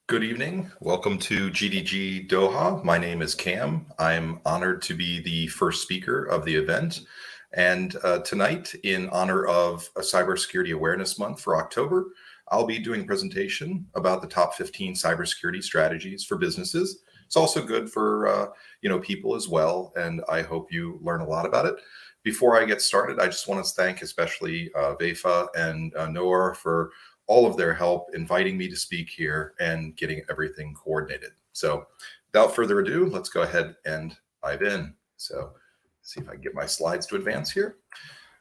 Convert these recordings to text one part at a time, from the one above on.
Good evening. Welcome to GDG Doha. My name is Cam. I'm honored to be the first speaker of the event. And tonight, in honor of a Cybersecurity Awareness Month for October, I'll be doing a presentation about the top 15 cybersecurity strategies for businesses. It's also good for people as well, and I hope you learn a lot about it. Before I get started, I just want to thank especially Vefa and Noor for all of their help inviting me to speak here and getting everything coordinated. So without further ado, let's go ahead and dive in. So see if I can get my slides to advance here.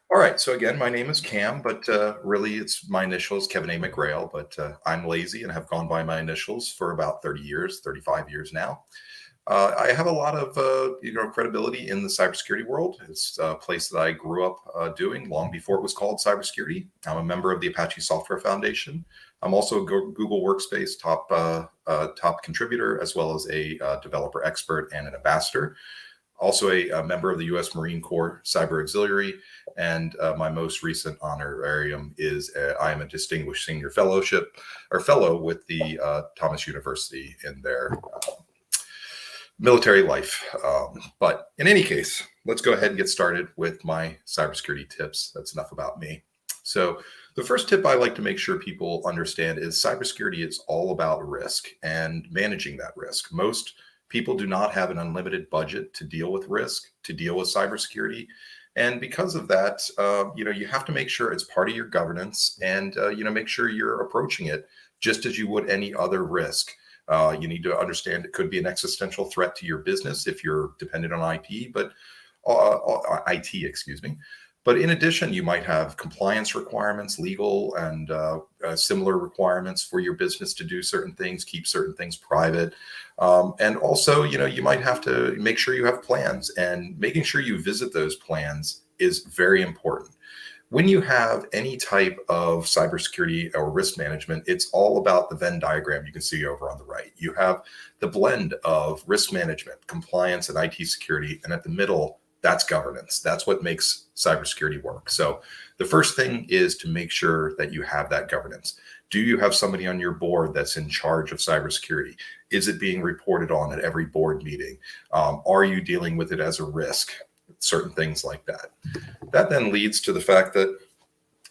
All right, so again, my name is Cam, but really it's my initials, Kevin A. McGrail, but I'm lazy and have gone by my initials for about 30 years, 35 years now. I have a lot of credibility in the cybersecurity world. It's a place that I grew up doing long before it was called cybersecurity. I'm a member of the Apache Software Foundation. I'm also a Google Workspace top contributor, as well as a developer expert and an ambassador. Also a member of the U.S. Marine Corps Cyber Auxiliary, and my most recent honorarium is I am a distinguished senior fellow with the Thomas University in their military life. But in any case, let's go ahead and get started with my cybersecurity tips. That's enough about me. So the first tip I like to make sure people understand is cybersecurity is all about risk and managing that risk. Most people do not have an unlimited budget to deal with risk, to deal with cybersecurity. And because of that, you have to make sure it's part of your governance and, make sure you're approaching it just as you would any other risk. You need to understand it could be an existential threat to your business if you're dependent on IT, but But in addition, you might have compliance requirements, legal and similar requirements for your business to do certain things, keep certain things private. And also, you might have to make sure you have plans, and making sure you visit those plans is very important. When you have any type of cybersecurity or risk management, it's all about the Venn diagram you can see over on the right. You have the blend of risk management, compliance, and IT security, and at the middle, that's governance. That's what makes cybersecurity work. So the first thing is to make sure that you have that governance. Do you have somebody on your board that's in charge of cybersecurity? Is it being reported on at every board meeting? Are you dealing with it as a risk? Certain things like that. That then leads to the fact that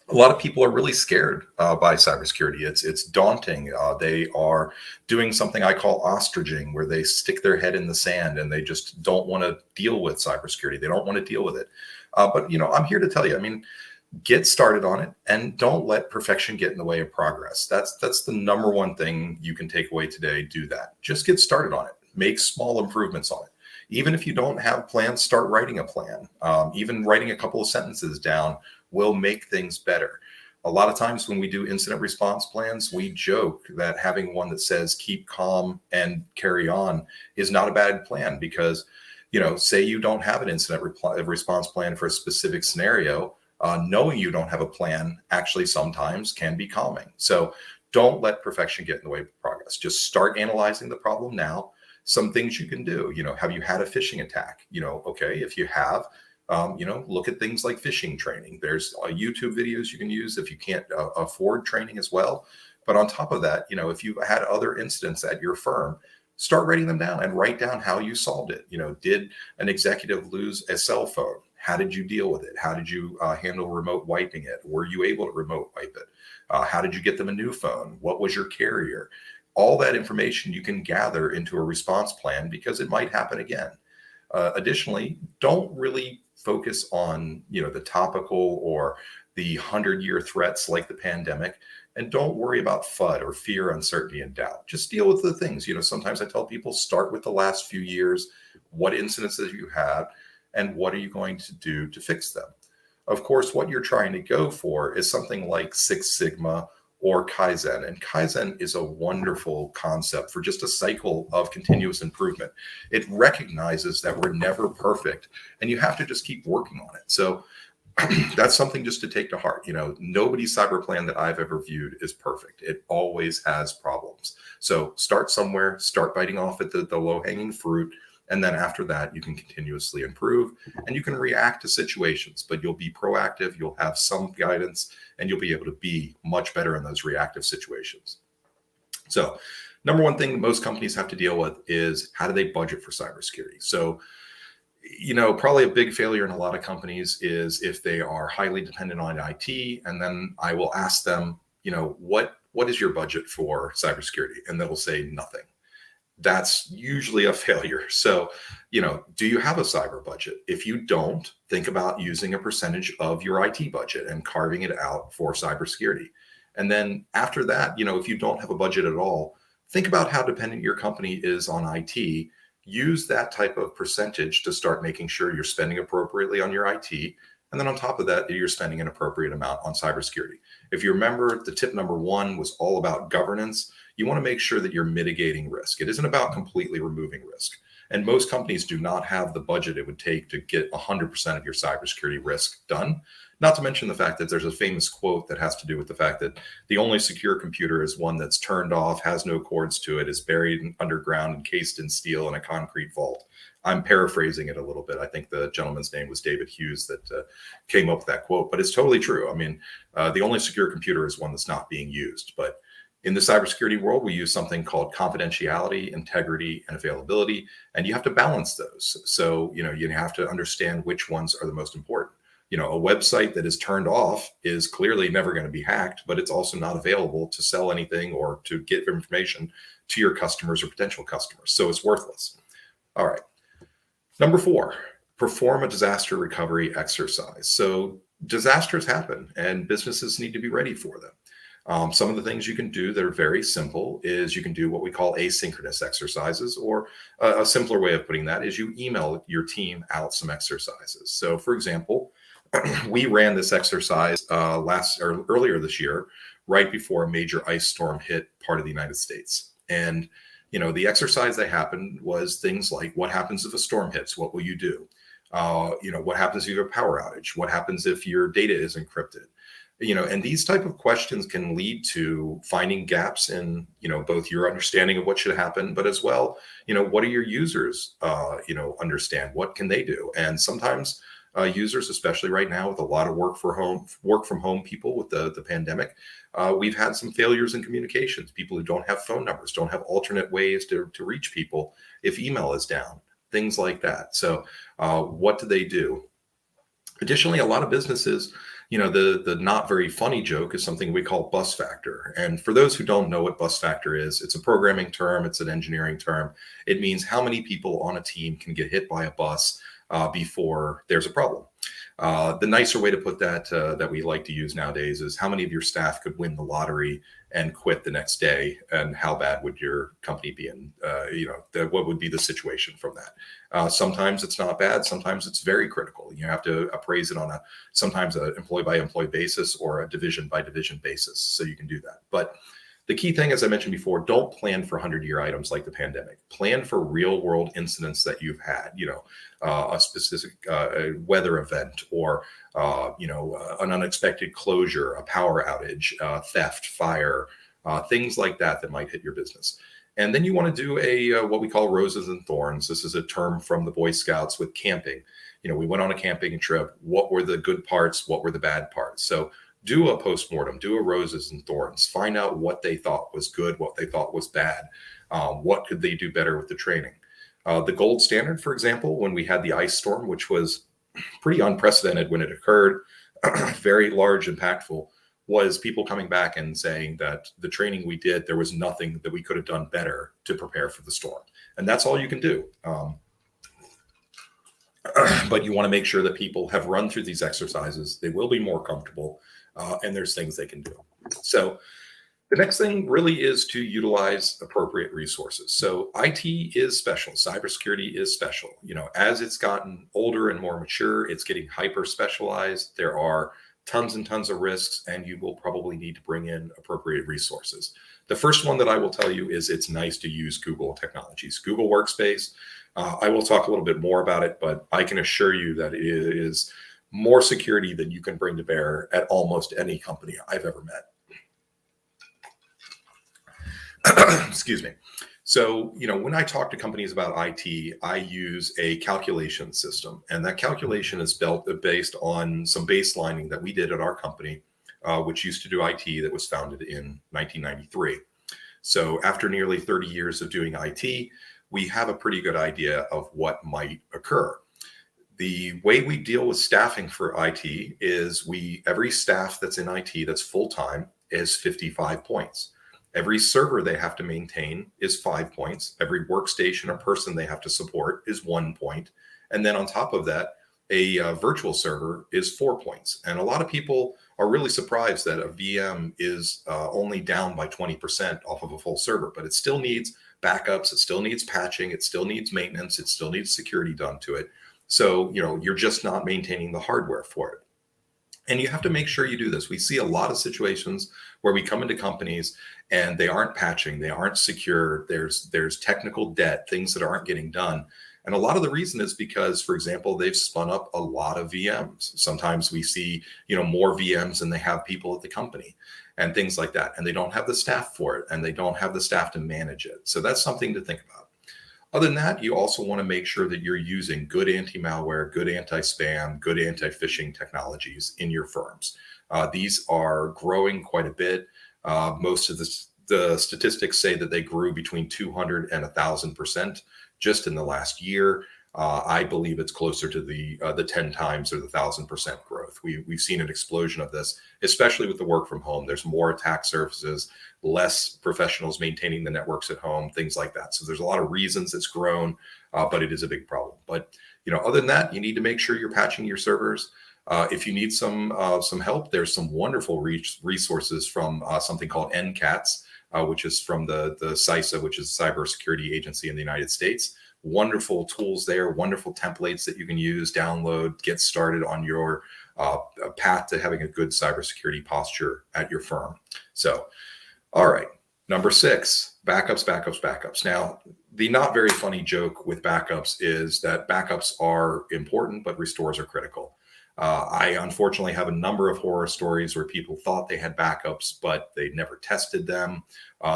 a lot of people are really scared by cybersecurity. It's daunting. They are doing something I call ostriching, where they stick their head in the sand and they just don't want to deal with cybersecurity. They don't want to deal with it. But I'm here to tell you, get started on it and don't let perfection get in the way of progress. That's the number one thing you can take away today. Do that. Just get started on it. Make small improvements on it. Even if you don't have plans, start writing a plan. Even writing a couple of sentences down will make things better. A lot of times when we do incident response plans, we joke that having one that says keep calm and carry on is not a bad plan, because, say you don't have an incident response plan for a specific scenario, knowing you don't have a plan actually sometimes can be calming. So don't let perfection get in the way of progress. Just start analyzing the problem now. Some things you can do, have you had a phishing attack? Okay, if you have, look at things like phishing training. There's YouTube videos you can use if you can't afford training as well. But on top of that, if you've had other incidents at your firm, start writing them down and write down how you solved it. Did an executive lose a cell phone? How did you deal with it? How did you handle remote wiping it? Were you able to remote wipe it? How did you get them a new phone? What was your carrier? All that information you can gather into a response plan, because it might happen again. Additionally, don't really focus on the topical or the 100-year threats like the pandemic, and don't worry about FUD or fear, uncertainty, and doubt. Just deal with the things. Sometimes I tell people, start with the last few years. What incidents have you had, and what are you going to do to fix them? Of course, what you're trying to go for is something like Six Sigma or Kaizen. And Kaizen is a wonderful concept for just a cycle of continuous improvement. It recognizes that we're never perfect, and you have to just keep working on it. So that's something just to take to heart. Nobody's cyber plan that I've ever viewed is perfect. It always has problems. So start somewhere, start biting off at the low-hanging fruit, and then after that, you can continuously improve, and you can react to situations, but you'll be proactive, you'll have some guidance, and you'll be able to be much better in those reactive situations. So number one thing most companies have to deal with is, how do they budget for cybersecurity? So probably a big failure in a lot of companies is if they are highly dependent on IT, and then I will ask them, what is your budget for cybersecurity? And they will say nothing. That's usually a failure. So, do you have a cyber budget? If you don't, think about using a percentage of your IT budget and carving it out for cybersecurity. And then after that, if you don't have a budget at all, think about how dependent your company is on IT. Use that type of percentage to start making sure you're spending appropriately on your IT. And then on top of that, you're spending an appropriate amount on cybersecurity. If you remember, the tip number one was all about governance. You want to make sure that you're mitigating risk. It isn't about completely removing risk. And most companies do not have the budget it would take to get 100% of your cybersecurity risk done. Not to mention the fact that there's a famous quote that has to do with the fact that the only secure computer is one that's turned off, has no cords to it, is buried underground, encased in steel in a concrete vault. I'm paraphrasing it a little bit. I think the gentleman's name was David Hughes that came up with that quote, but it's totally true. I mean, the only secure computer is one that's not being used. But in the cybersecurity world, we use something called confidentiality, integrity, and availability, and you have to balance those. So, you have to understand which ones are the most important. A website that is turned off is clearly never going to be hacked, but it's also not available to sell anything or to get information to your customers or potential customers. So it's worthless. All right. Number 4, perform a disaster recovery exercise. So disasters happen and businesses need to be ready for them. Some of the things you can do that are very simple is you can do what we call asynchronous exercises, or a simpler way of putting that is you email your team out some exercises. So for example, we ran this exercise earlier this year, right before a major ice storm hit part of the United States. And, the exercise that happened was things like, what happens if a storm hits? What will you do? What happens if you have a power outage? What happens if your data is encrypted? And these type of questions can lead to finding gaps in, both your understanding of what should happen, but as well, what do your users, understand? What can they do? And sometimes users, especially right now with a lot of work from home people with the pandemic, we've had some failures in communications. People who don't have phone numbers, don't have alternate ways to reach people if email is down, things like that. So what do they do? Additionally, a lot of businesses, the not very funny joke is something we call bus factor. And for those who don't know what bus factor is, it's a programming term, it's an engineering term. It means how many people on a team can get hit by a bus before there's a problem. The nicer way to put that that we like to use nowadays is how many of your staff could win the lottery and quit the next day, and how bad would your company be in, what would be the situation from that? Sometimes it's not bad. Sometimes it's very critical. You have to appraise it on sometimes an employee by employee basis or a division by division basis. So you can do that. But the key thing, as I mentioned before, don't plan for 100-year items like the pandemic. Plan for real world incidents that you've had, a specific weather event, or, an unexpected closure, a power outage, theft, fire, things like that might hit your business. And then you want to do what we call roses and thorns. This is a term from the Boy Scouts with camping. We went on a camping trip. What were the good parts? What were the bad parts? So do a postmortem, do a roses and thorns, find out what they thought was good, what they thought was bad, what could they do better with the training. The gold standard, for example, when we had the ice storm, which was pretty unprecedented when it occurred, very large, impactful, was people coming back and saying that the training we did, there was nothing that we could have done better to prepare for the storm. And that's all you can do. But you want to make sure that people have run through these exercises. They will be more comfortable, and there's things they can do. So the next thing really is to utilize appropriate resources. So IT is special. Cybersecurity is special. As it's gotten older and more mature, it's getting hyper specialized. There are tons and tons of risks, and you will probably need to bring in appropriate resources. The first one that I will tell you is it's nice to use Google technologies. Google Workspace, I will talk a little bit more about it, but I can assure you that it is more security than you can bring to bear at almost any company I've ever met. Excuse me. So, when I talk to companies about IT, I use a calculation system, and that calculation is based on some baselining that we did at our company, which used to do IT, that was founded in 1993. So after nearly 30 years of doing IT, we have a pretty good idea of what might occur. The way we deal with staffing for IT is every staff that's in IT that's full-time is 55 points. Every server they have to maintain is 5 points. Every workstation or person they have to support is 1 point. And then on top of that, a virtual server is 4 points. And a lot of people are really surprised that a VM is only down by 20% off of a full server, but it still needs backups. It still needs patching. It still needs maintenance. It still needs security done to it. So, you're just not maintaining the hardware for it. And you have to make sure you do this. We see a lot of situations where we come into companies and they aren't patching, they aren't secure. There's technical debt, things that aren't getting done. And a lot of the reason is because, for example, they've spun up a lot of VMs. Sometimes we see, more VMs than they have people at the company and things like that. And they don't have the staff for it, and they don't have the staff to manage it. So that's something to think about. Other than that, you also want to make sure that you're using good anti-malware, good anti-spam, good anti-phishing technologies in your firms. These are growing quite a bit. Most of the statistics say that they grew between 200 and 1,000% just in the last year. I believe it's closer to the 10 times or the 1,000% growth. We've seen an explosion of this, especially with the work from home. There's more attack surfaces, less professionals maintaining the networks at home, things like that. So there's a lot of reasons it's grown, but it is a big problem. But other than that, you need to make sure you're patching your servers. If you need some help, there's some wonderful resources from something called NCATS, which is from the CISA, which is the Cybersecurity Agency in the United States. Wonderful tools there, wonderful templates that you can use, download, get started on your path to having a good cybersecurity posture at your firm. So, all right, number 6, backups. Now, the not very funny joke with backups is that backups are important, but restores are critical. I unfortunately have a number of horror stories where people thought they had backups, but they never tested them.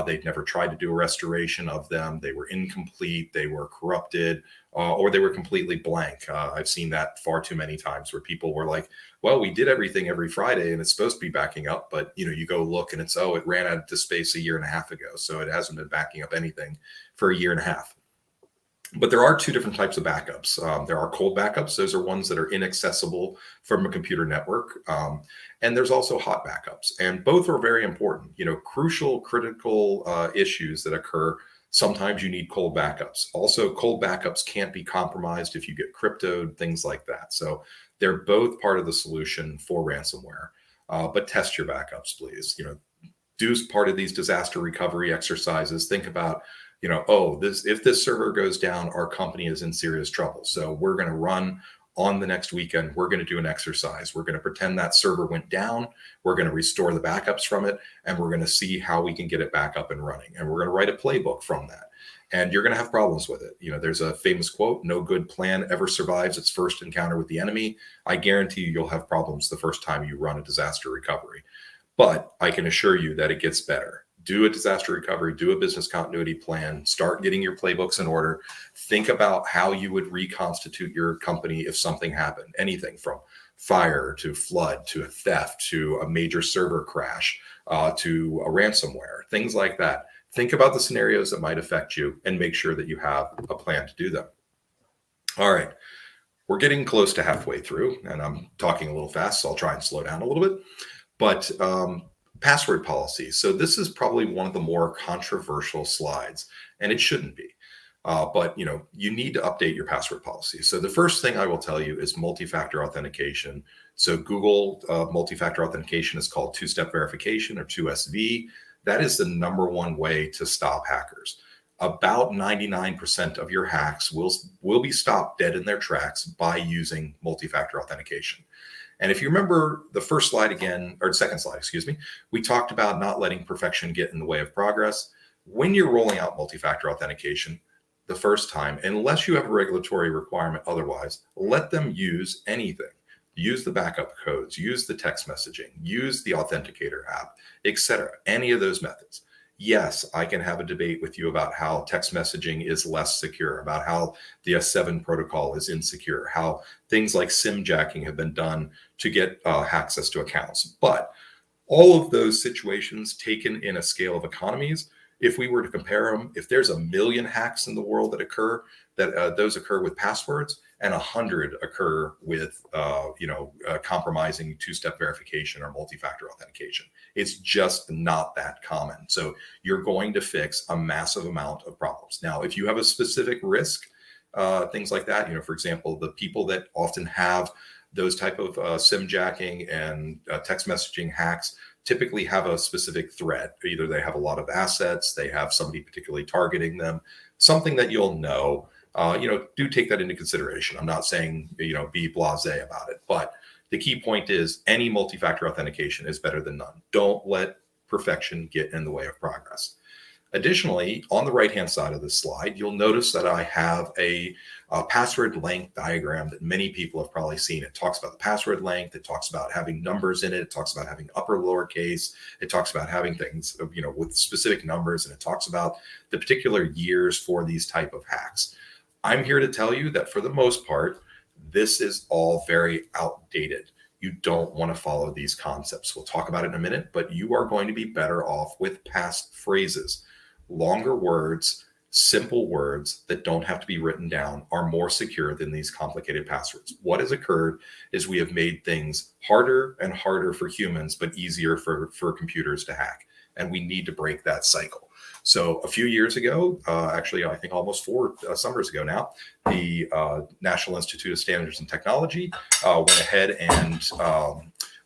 They'd never tried to do a restoration of them. They were incomplete, they were corrupted, or they were completely blank. I've seen that far too many times where people were like, well, we did everything every Friday and it's supposed to be backing up, but you go look and it's, it ran out of disk space a year and a half ago. So it hasn't been backing up anything for a year and a half. But there are 2 different types of backups. There are cold backups. Those are ones that are inaccessible from a computer network. And there's also hot backups. And both are very important. Crucial, critical issues that occur, sometimes you need cold backups. Also, cold backups can't be compromised if you get cryptoed, things like that. So they're both part of the solution for ransomware. But test your backups, please. Do part of these disaster recovery exercises. Think about, if this server goes down, our company is in serious trouble. So we're going to run on the next weekend. We're going to do an exercise. We're going to pretend that server went down. We're going to restore the backups from it, and we're going to see how we can get it back up and running. And we're going to write a playbook from that. And you're going to have problems with it. There's a famous quote, no good plan ever survives its first encounter with the enemy. I guarantee you'll have problems the first time you run a disaster recovery. But I can assure you that it gets better. Do a disaster recovery, do a business continuity plan, start getting your playbooks in order. Think about how you would reconstitute your company if something happened, anything from fire to flood to a theft to a major server crash to a ransomware, things like that. Think about the scenarios that might affect you and make sure that you have a plan to do them. All right, we're getting close to halfway through, and I'm talking a little fast, so I'll try and slow down a little bit. But password policy. So this is probably one of the more controversial slides, and it shouldn't be. But you need to update your password policy. So the first thing I will tell you is multi-factor authentication. So Google multi-factor authentication is called two-step verification, or 2SV. That is the #1 way to stop hackers. About 99% of your hacks will be stopped dead in their tracks by using multi-factor authentication. And if you remember the first slide again, or second slide, excuse me, we talked about not letting perfection get in the way of progress. When you're rolling out multi-factor authentication the first time, unless you have a regulatory requirement otherwise, let them use anything. Use the backup codes, use the text messaging, use the authenticator app, etc. Any of those methods. Yes, I can have a debate with you about how text messaging is less secure, about how the S7 protocol is insecure, how things like SIM jacking have been done to get access to accounts. But all of those situations taken in a scale of economies, if we were to compare them, if there's 1 million hacks in the world that occur, those occur with passwords, and 100 occur with compromising two-step verification or multi-factor authentication. It's just not that common. So you're going to fix a massive amount of problems. Now, if you have a specific risk, things like that, for example, the people that often have those type of SIM jacking and text messaging hacks typically have a specific threat. Either they have a lot of assets, they have somebody particularly targeting them, something that you'll know. Do take that into consideration. I'm not saying, be blasé about it, but the key point is any multi-factor authentication is better than none. Don't let perfection get in the way of progress. Additionally, on the right-hand side of this slide, you'll notice that I have a password length diagram that many people have probably seen. It talks about the password length. It talks about having numbers in it. It talks about having upper lowercase. It talks about having things, with specific numbers, and it talks about the particular years for these type of hacks. I'm here to tell you that for the most part, this is all very outdated. You don't want to follow these concepts. We'll talk about it in a minute, but you are going to be better off with passphrases. Longer words, simple words that don't have to be written down are more secure than these complicated passwords. What has occurred is we have made things harder and harder for humans, but easier for computers to hack. And we need to break that cycle. So a few years ago, actually, I think almost 4 summers ago now, the National Institute of Standards and Technology went ahead and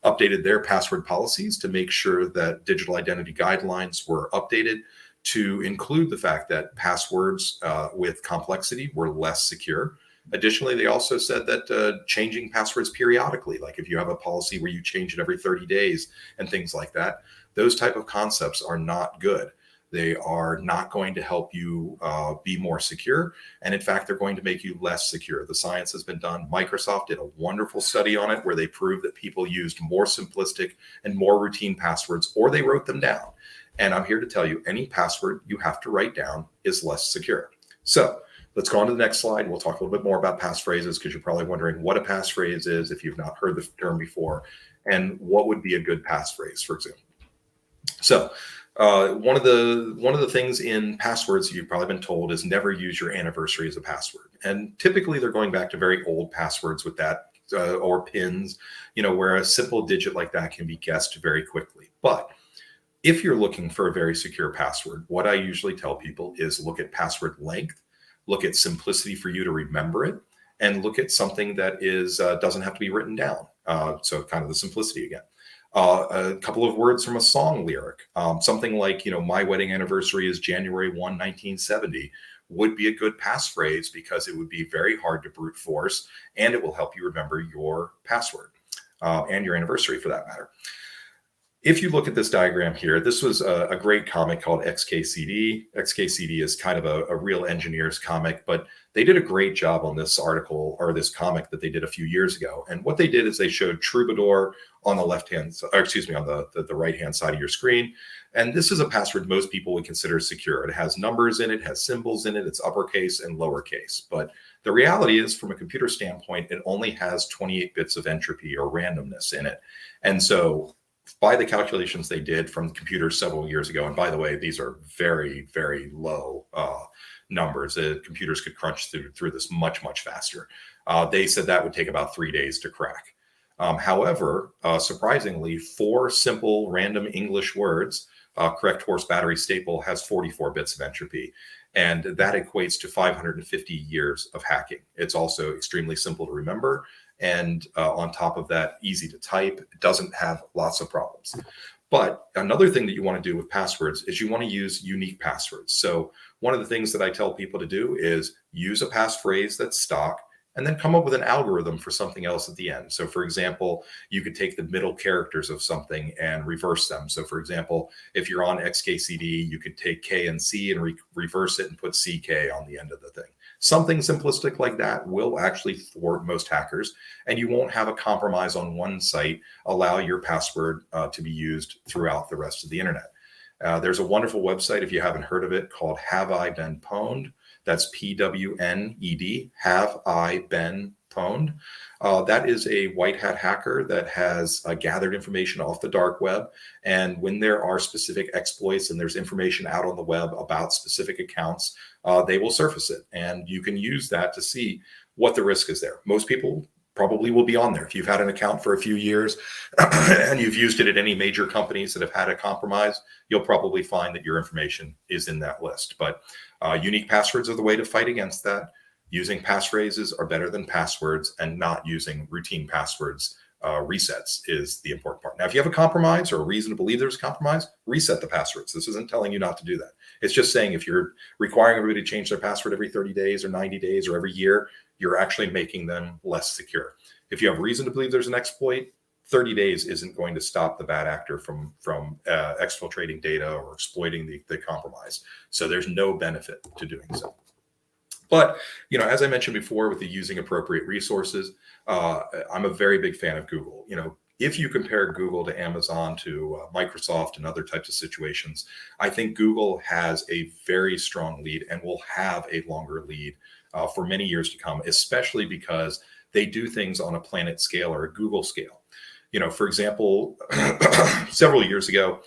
updated their password policies to make sure that digital identity guidelines were updated to include the fact that passwords with complexity were less secure. Additionally, they also said that changing passwords periodically, like if you have a policy where you change it every 30 days and things like that, those type of concepts are not good. They are not going to help you be more secure. And in fact, they're going to make you less secure. The science has been done. Microsoft did a wonderful study on it where they proved that people used more simplistic and more routine passwords, or they wrote them down. And I'm here to tell you, any password you have to write down is less secure. So let's go on to the next slide. We'll talk a little bit more about passphrases, because you're probably wondering what a passphrase is if you've not heard the term before, and what would be a good passphrase, for example. So one of the things in passwords you've probably been told is never use your anniversary as a password. And typically they're going back to very old passwords with that, or pins, where a simple digit like that can be guessed very quickly. But if you're looking for a very secure password, what I usually tell people is look at password length, look at simplicity for you to remember it, and look at something that is doesn't have to be written down. So kind of the simplicity again. A couple of words from a song lyric, something like, my wedding anniversary is January 1, 1970, would be a good passphrase, because it would be very hard to brute force, and it will help you remember your password and your anniversary for that matter. If you look at this diagram here, this was a great comic called XKCD. XKCD is kind of a real engineer's comic, but they did a great job on this article, or this comic that they did a few years ago. And what they did is they showed Troubadour on the left-hand, or excuse me, on the right-hand side of your screen. And this is a password most people would consider secure. It has numbers in it, has symbols in it, it's uppercase and lowercase. But the reality is, from a computer standpoint, it only has 28 bits of entropy or randomness in it. And so by the calculations they did from computers several years ago, and by the way, these are very, very low numbers. Computers could crunch through this much, much faster. They said that would take about 3 days to crack. However, surprisingly, 4 simple random English words, correct horse battery staple, has 44 bits of entropy. And that equates to 550 years of hacking. It's also extremely simple to remember. And on top of that, easy to type. It doesn't have lots of problems. But another thing that you want to do with passwords is you want to use unique passwords. So one of the things that I tell people to do is use a passphrase that's stock, and then come up with an algorithm for something else at the end. So for example, you could take the middle characters of something and reverse them. So for example, if you're on XKCD, you could take K and C and reverse it and put CK on the end of the thing. Something simplistic like that will actually thwart most hackers, and you won't have a compromise on one site allow your password to be used throughout the rest of the internet. There's a wonderful website, if you haven't heard of it, called Have I Been Pwned? That's PWNED, Have I Been Pwned? That is a white hat hacker that has gathered information off the dark web. And when there are specific exploits and there's information out on the web about specific accounts, they will surface it. And you can use that to see what the risk is there. Most people probably will be on there. If you've had an account for a few years and you've used it at any major companies that have had a compromise, you'll probably find that your information is in that list. But unique passwords are the way to fight against that. Using passphrases are better than passwords, and not using routine passwords resets is the important part. Now, if you have a compromise or a reason to believe there's a compromise, reset the passwords. This isn't telling you not to do that. It's just saying if you're requiring everybody to change their password every 30 days or 90 days or every year, you're actually making them less secure. If you have reason to believe there's an exploit, 30 days isn't going to stop the bad actor from exfiltrating data or exploiting the compromise. So there's no benefit to doing so. But, you know, as I mentioned before, with the using appropriate resources, I'm a very big fan of Google. You know, if you compare Google to Amazon, to Microsoft and other types of situations, I think Google has a very strong lead and will have a longer lead for many years to come, especially because they do things on a planet scale or a Google scale. You know, for example, several years ago,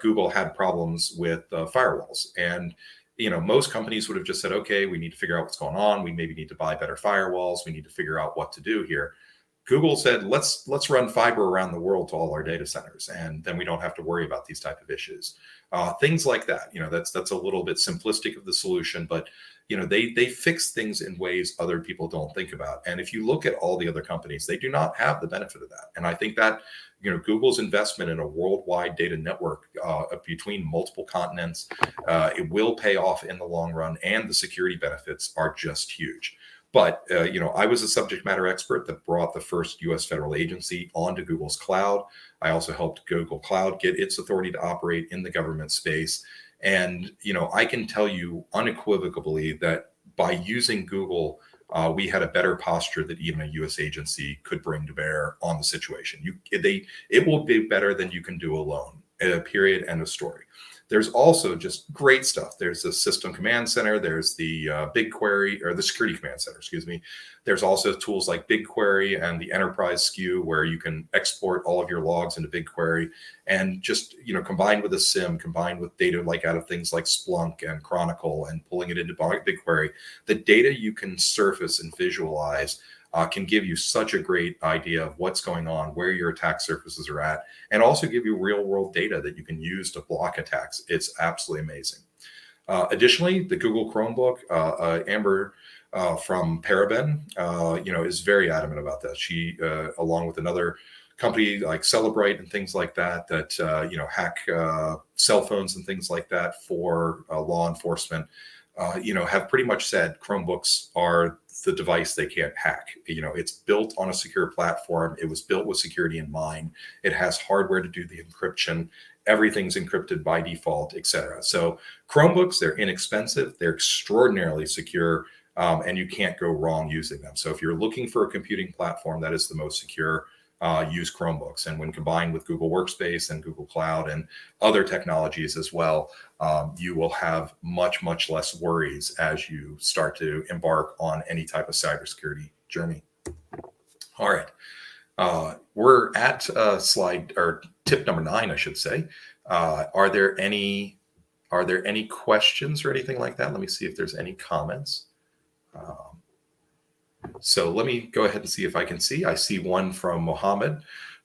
Google had problems with firewalls. And you know, most companies would have just said, okay, we need to figure out what's going on. We maybe need to buy better firewalls. We need to figure out what to do here. Google said, let's run fiber around the world to all our data centers, and then we don't have to worry about these type of issues. Things like that. You know, that's a little bit simplistic of the solution, but you know, they fix things in ways other people don't think about. And if you look at all the other companies, they do not have the benefit of that. And I think that, you know, Google's investment in a worldwide data network between multiple continents, it will pay off in the long run, and the security benefits are just huge. But, you know, I was a subject matter expert that brought the first US federal agency onto Google's cloud. I also helped Google Cloud get its authority to operate in the government space. And, you know, I can tell you unequivocally that by using Google, we had a better posture that even a U.S. agency could bring to bear on the situation. It will be better than you can do alone, period, end of story. There's also just great stuff. There's the System Command Center. There's the BigQuery, or the Security Command Center, excuse me. There's also tools like BigQuery and the Enterprise SKU, where you can export all of your logs into BigQuery, and just, you know, combined with a SIM, combined with data like out of things like Splunk and Chronicle, and pulling it into BigQuery, the data you can surface and visualize can give you such a great idea of what's going on, where your attack surfaces are at, and also give you real world data that you can use to block attacks. It's absolutely amazing. Additionally, the Google Chromebook, Amber from Paraben, you know, is very adamant about that. She, along with another company like Celebrite and things like that, you know, hack cell phones and things like that for law enforcement, you know, have pretty much said Chromebooks are the device they can't hack. You know, it's built on a secure platform. It was built with security in mind. It has hardware to do the encryption. Everything's encrypted by default, etc. So Chromebooks, they're inexpensive. They're extraordinarily secure, and you can't go wrong using them. So if you're looking for a computing platform that is the most secure, use Chromebooks. And when combined with Google Workspace and Google Cloud and other technologies as well, you will have much, much less worries as you start to embark on any type of cybersecurity journey. All right. We're at slide, or tip number 9, I should say. Are there any questions or anything like that? Let me see if there's any comments. So let me go ahead and see if I can see. I see one from Mohammed.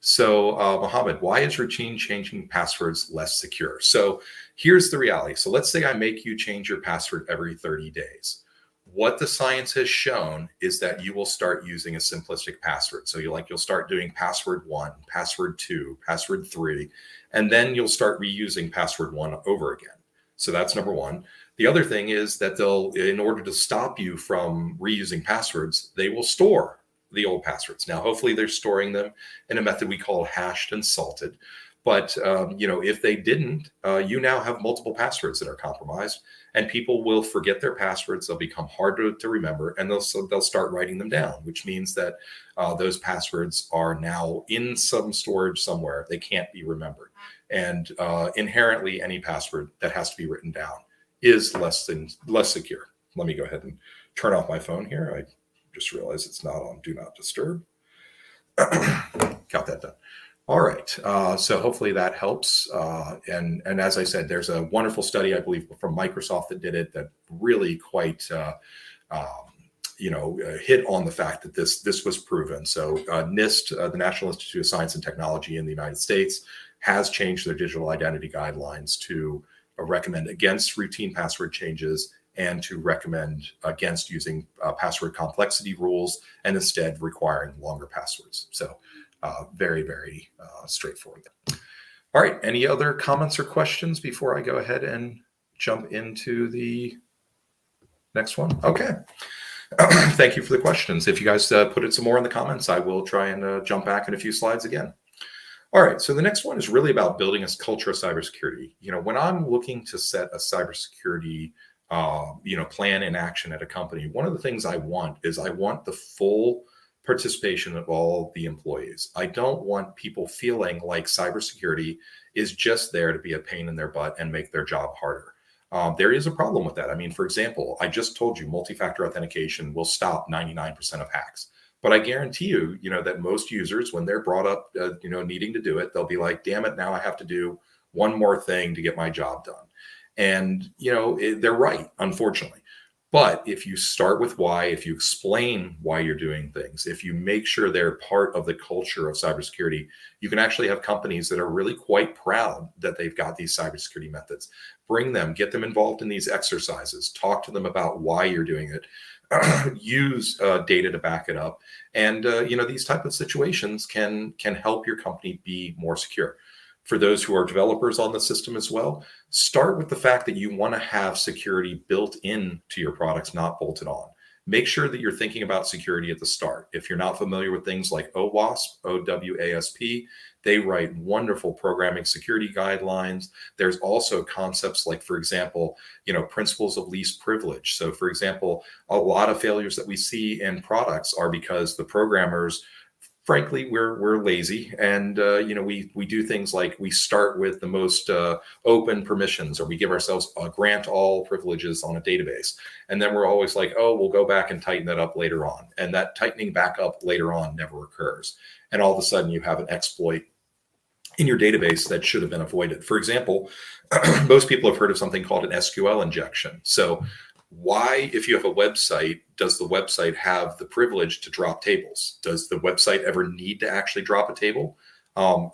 So, Mohammed, why is routine changing passwords less secure? So here's the reality. So let's say I make you change your password every 30 days. What the science has shown is that you will start using a simplistic password. So you'll start doing password 1, password 2, password 3, and then you'll start reusing password 1 over again. So that's number one. The other thing is that in order to stop you from reusing passwords, they will store the old passwords. Now, hopefully they're storing them in a method we call hashed and salted. But if they didn't, you now have multiple passwords that are compromised, and people will forget their passwords. They'll become hard to remember, and they'll start writing them down, which means that those passwords are now in some storage somewhere. They can't be remembered. And inherently, any password that has to be written down is less secure. Let me go ahead and turn off my phone here. I just realized it's not on Do Not Disturb. Got that done. All right. So hopefully that helps. And as I said, there's a wonderful study, I believe, from Microsoft that did it that really quite hit on the fact that this was proven. So NIST, the National Institute of Science and Technology in the United States, has changed their digital identity guidelines to recommend against routine password changes and to recommend against using password complexity rules and instead requiring longer passwords. So very, very straightforward. All right. Any other comments or questions before I go ahead and jump into the next one? Okay. Thank you for the questions. If you guys put it some more in the comments, I will try and jump back in a few slides again. All right. So the next one is really about building a culture of cybersecurity. When I'm looking to set a cybersecurity plan in action at a company, one of the things I want the full participation of all the employees. I don't want people feeling like cybersecurity is just there to be a pain in their butt and make their job harder. There is a problem with that. I mean, for example, I just told you multi-factor authentication will stop 99% of hacks. But I guarantee you, that most users, when they're brought up, needing to do it, they'll be like, damn it, now I have to do one more thing to get my job done. And, they're right, unfortunately. But if you start with why, if you explain why you're doing things, if you make sure they're part of the culture of cybersecurity, you can actually have companies that are really quite proud that they've got these cybersecurity methods. Bring them, get them involved in these exercises, talk to them about why you're doing it, use data to back it up. And, these type of situations can help your company be more secure. For those who are developers on the system as well, start with the fact that you want to have security built into your products, not bolted on. Make sure that you're thinking about security at the start. If you're not familiar with things like OWASP, OWASP, they write wonderful programming security guidelines. There's also concepts like, for example, principles of least privilege. So, for example, a lot of failures that we see in products are because the programmers, frankly, we're lazy, and we do things like we start with the most open permissions, or we give ourselves grant all privileges on a database, and then we're always like, oh, we'll go back and tighten that up later on, and that tightening back up later on never occurs, and all of a sudden you have an exploit in your database that should have been avoided. For example, most people have heard of something called an SQL injection. So why, if you have a website, does the website have the privilege to drop tables? Does the website ever need to actually drop a table?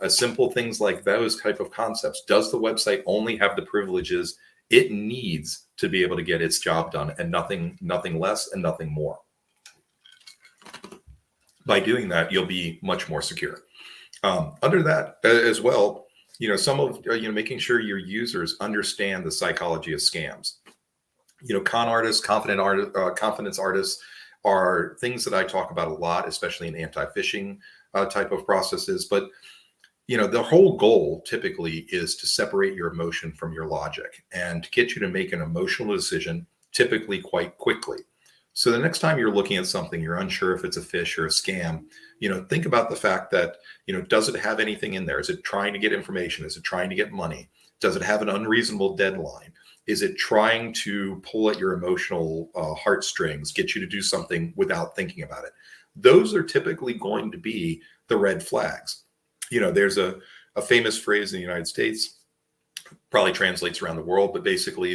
Simple things like those type of concepts. Does the website only have the privileges it needs to be able to get its job done, and nothing less and nothing more? By doing that, you'll be much more secure. Under that as well, some of making sure your users understand the psychology of scams. Con artists, confidence artists are things that I talk about a lot, especially in anti-phishing type of processes. But, the whole goal typically is to separate your emotion from your logic and to get you to make an emotional decision, typically quite quickly. So the next time you're looking at something, you're unsure if it's a phish or a scam, think about the fact that, does it have anything in there? Is it trying to get information? Is it trying to get money? Does it have an unreasonable deadline? Is it trying to pull at your emotional heartstrings, get you to do something without thinking about it? Those are typically going to be the red flags. There's a famous phrase in the United States, probably translates around the world, but basically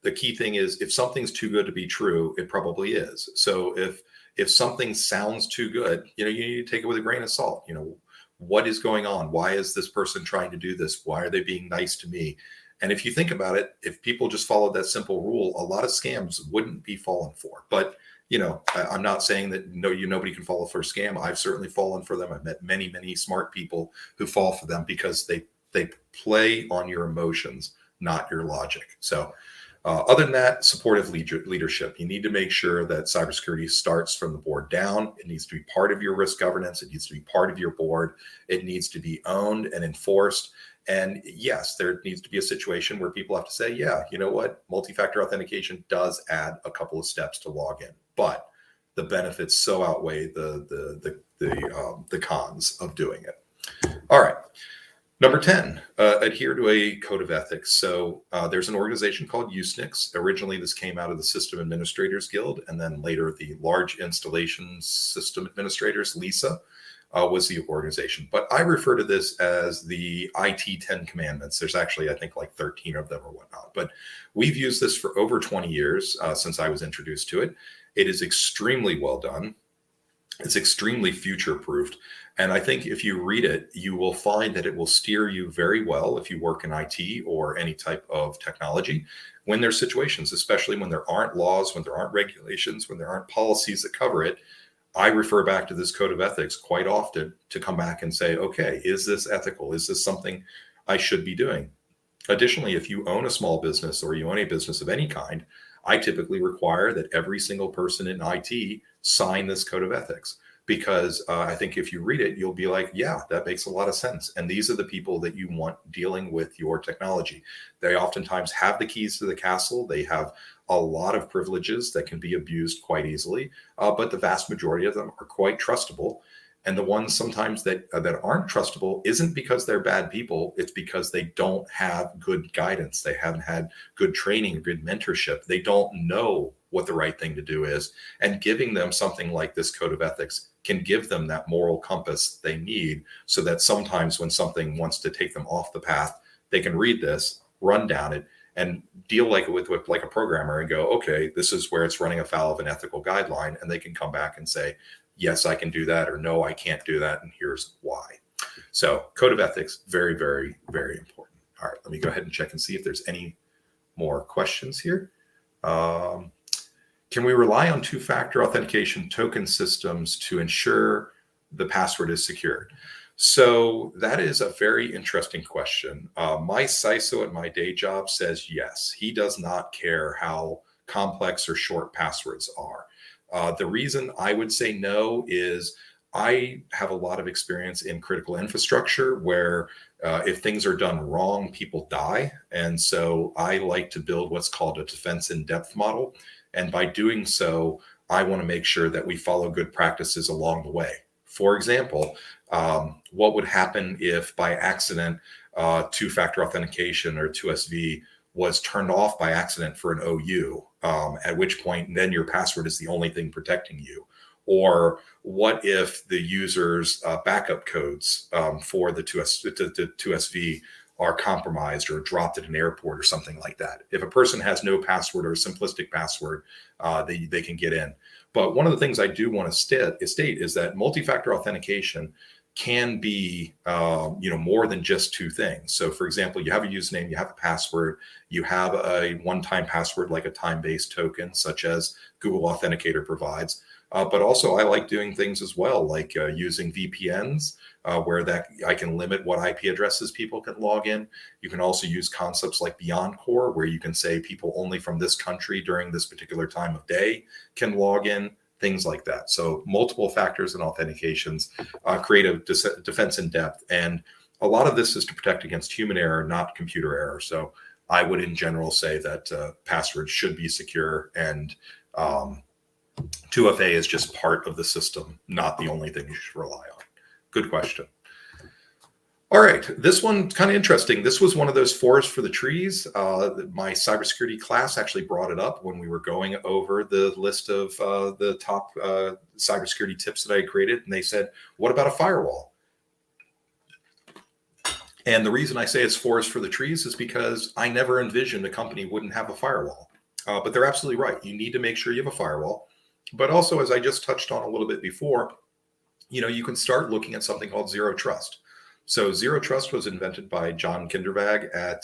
the key thing is, if something's too good to be true, it probably is. So if something sounds too good, you need to take it with a grain of salt. what is going on? Why is this person trying to do this? Why are they being nice to me? And if you think about it, if people just followed that simple rule, a lot of scams wouldn't be fallen for. But I'm not saying that nobody can fall for a scam. I've certainly fallen for them. I've met many, many smart people who fall for them because they play on your emotions, not your logic. So other than that, supportive leadership. You need to make sure that cybersecurity starts from the board down. It needs to be part of your risk governance. It needs to be part of your board. It needs to be owned and enforced. And yes, there needs to be a situation where people have to say, yeah, you know what? Multi-factor authentication does add a couple of steps to log in, but the benefits so outweigh the cons of doing it. All right. Number 10, adhere to a code of ethics. So there's an organization called USENIX. Originally, this came out of the System Administrators Guild, and then later the Large Installation System Administrators, LISA, was the organization. But I refer to this as the IT 10 Commandments. There's actually, I think, like 13 of them or whatnot. But we've used this for over 20 years since I was introduced to it. It is extremely well done. It's extremely future-proofed. And I think if you read it, you will find that it will steer you very well if you work in IT or any type of technology when there's situations, especially when there aren't laws, when there aren't regulations, when there aren't policies that cover it. I refer back to this code of ethics quite often to come back and say, okay, is this ethical? Is this something I should be doing? Additionally, if you own a small business or you own a business of any kind, I typically require that every single person in IT sign this code of ethics, because I think if you read it, you'll be like, yeah, that makes a lot of sense. And these are the people that you want dealing with your technology. They oftentimes have the keys to the castle. They have a lot of privileges that can be abused quite easily, but the vast majority of them are quite trustable. And the ones sometimes that aren't trustable isn't because they're bad people. It's because they don't have good guidance. They haven't had good training, good mentorship. They don't know what the right thing to do is. And giving them something like this code of ethics can give them that moral compass they need, so that sometimes when something wants to take them off the path, they can read this, run down it, and deal like a programmer and go, okay, this is where it's running afoul of an ethical guideline. And they can come back and say, yes, I can do that, or no, I can't do that, and here's why. So code of ethics, very, very, very important. All right, let me go ahead and check and see if there's any more questions here. Can we rely on two-factor authentication token systems to ensure the password is secured? So that is a very interesting question. My CISO at my day job says yes. He does not care how complex or short passwords are. The reason I would say no is I have a lot of experience in critical infrastructure where if things are done wrong, people die. And so I like to build what's called a defense in depth model. And by doing so, I want to make sure that we follow good practices along the way. For example, what would happen if by accident two-factor authentication or 2SV was turned off by accident for an OU, at which point then your password is the only thing protecting you? Or what if the user's backup codes for the 2SV are compromised or dropped at an airport or something like that? If a person has no password or a simplistic password, they can get in. But one of the things I do want to state is that multi-factor authentication can be more than just two things. So for example, you have a username, you have a password, you have a one-time password like a time-based token such as Google Authenticator provides. But also I like doing things as well, like using VPNs where I can limit what IP addresses people can log in. You can also use concepts like Beyond Core, where you can say people only from this country during this particular time of day can log in, things like that. So multiple factors and authentications create a defense in depth. And a lot of this is to protect against human error, not computer error. So I would in general say that passwords should be secure, and 2FA is just part of the system, not the only thing you should rely on. Good question. All right, this one's kind of interesting. This was one of those forest for the trees. My cybersecurity class actually brought it up when we were going over the list of the top cybersecurity tips that I created. And they said, what about a firewall? And the reason I say it's forest for the trees is because I never envisioned a company wouldn't have a firewall. But they're absolutely right. You need to make sure you have a firewall. But also, as I just touched on a little bit before, you can start looking at something called zero trust. So zero trust was invented by John Kindervag at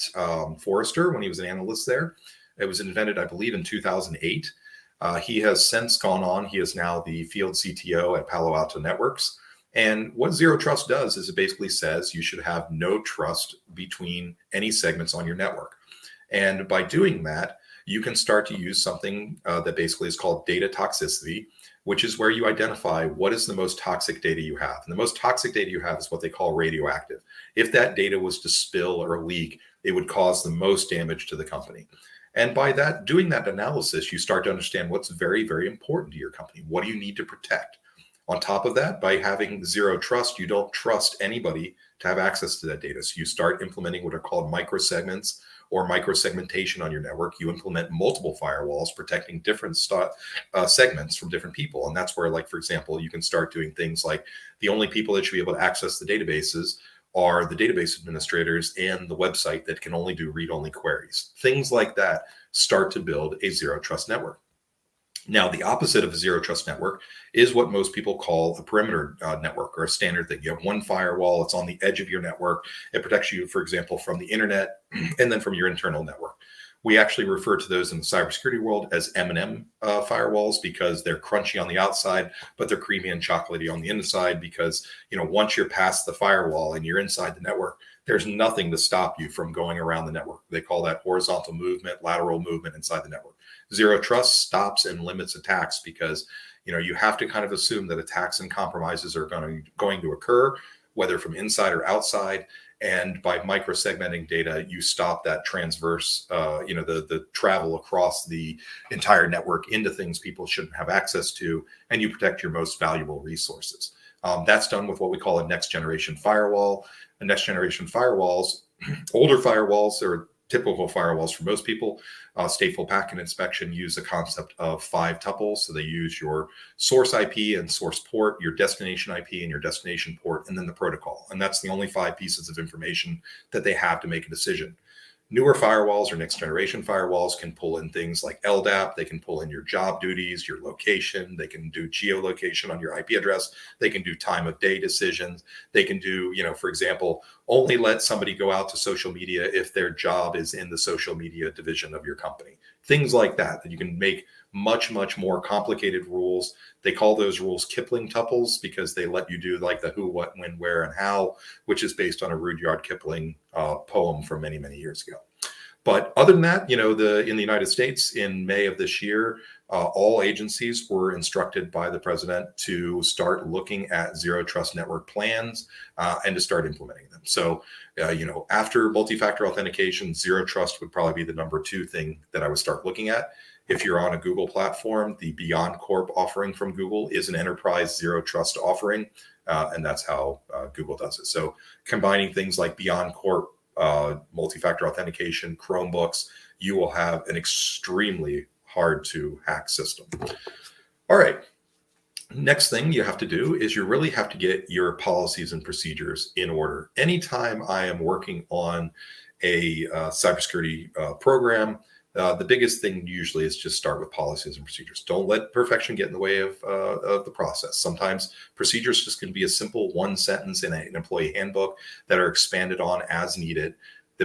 Forrester when he was an analyst there. It was invented, I believe, in 2008. He has since gone on. He is now the field CTO at Palo Alto Networks. And what zero trust does is it basically says you should have no trust between any segments on your network. And by doing that, you can start to use something that basically is called data toxicity, which is where you identify what is the most toxic data you have. And the most toxic data you have is what they call radioactive. If that data was to spill or leak, it would cause the most damage to the company. And by that, doing that analysis, you start to understand what's very, very important to your company. What do you need to protect? On top of that, by having zero trust, you don't trust anybody to have access to that data. So you start implementing what are called microsegments or microsegmentation on your network. You implement multiple firewalls protecting different segments from different people. And that's where, like, for example, you can start doing things like the only people that should be able to access the databases are the database administrators and the website that can only do read-only queries. Things like that start to build a zero trust network. Now, the opposite of a zero trust network is what most people call a perimeter network, or a standard thing. You have one firewall, it's on the edge of your network. It protects you, for example, from the internet and then from your internal network. We actually refer to those in the cybersecurity world as M&M firewalls, because they're crunchy on the outside, but they're creamy and chocolatey on the inside, because once you're past the firewall and you're inside the network, there's nothing to stop you from going around the network. They call that horizontal movement, lateral movement inside the network. Zero trust stops and limits attacks, because you have to kind of assume that attacks and compromises are going to occur, whether from inside or outside. And by microsegmenting data, you stop that transverse, the travel across the entire network into things people shouldn't have access to, and you protect your most valuable resources. That's done with what we call a next generation firewall. A next generation firewalls, older firewalls, or typical firewalls for most people, stateful packet inspection, use the concept of 5 tuples. So they use your source IP and source port, your destination IP and your destination port, and then the protocol. And that's the only 5 pieces of information that they have to make a decision. Newer firewalls or next generation firewalls can pull in things like LDAP. They can pull in your job duties, your location. They can do geolocation on your IP address. They can do time of day decisions. They can do, for example, only let somebody go out to social media if their job is in the social media division of your company. Things like that you can make much, much more complicated rules. They call those rules Kipling tuples, because they let you do like the who, what, when, where, and how, which is based on a Rudyard Kipling poem from many, many years ago. But other than that, in the United States in May of this year, all agencies were instructed by the president to start looking at zero trust network plans and to start implementing them. So, after multi-factor authentication, zero trust would probably be the number 2 thing that I would start looking at. If you're on a Google platform, the Beyond Corp offering from Google is an enterprise zero trust offering, and that's how Google does it. So combining things like Beyond Corp, multi-factor authentication, Chromebooks, you will have an extremely hard to hack system. All right. Next thing you have to do is you really have to get your policies and procedures in order. Anytime I am working on a cybersecurity program, the biggest thing usually is just start with policies and procedures. Don't let perfection get in the way of the process. Sometimes procedures just can be a simple 1 sentence in an employee handbook that are expanded on as needed,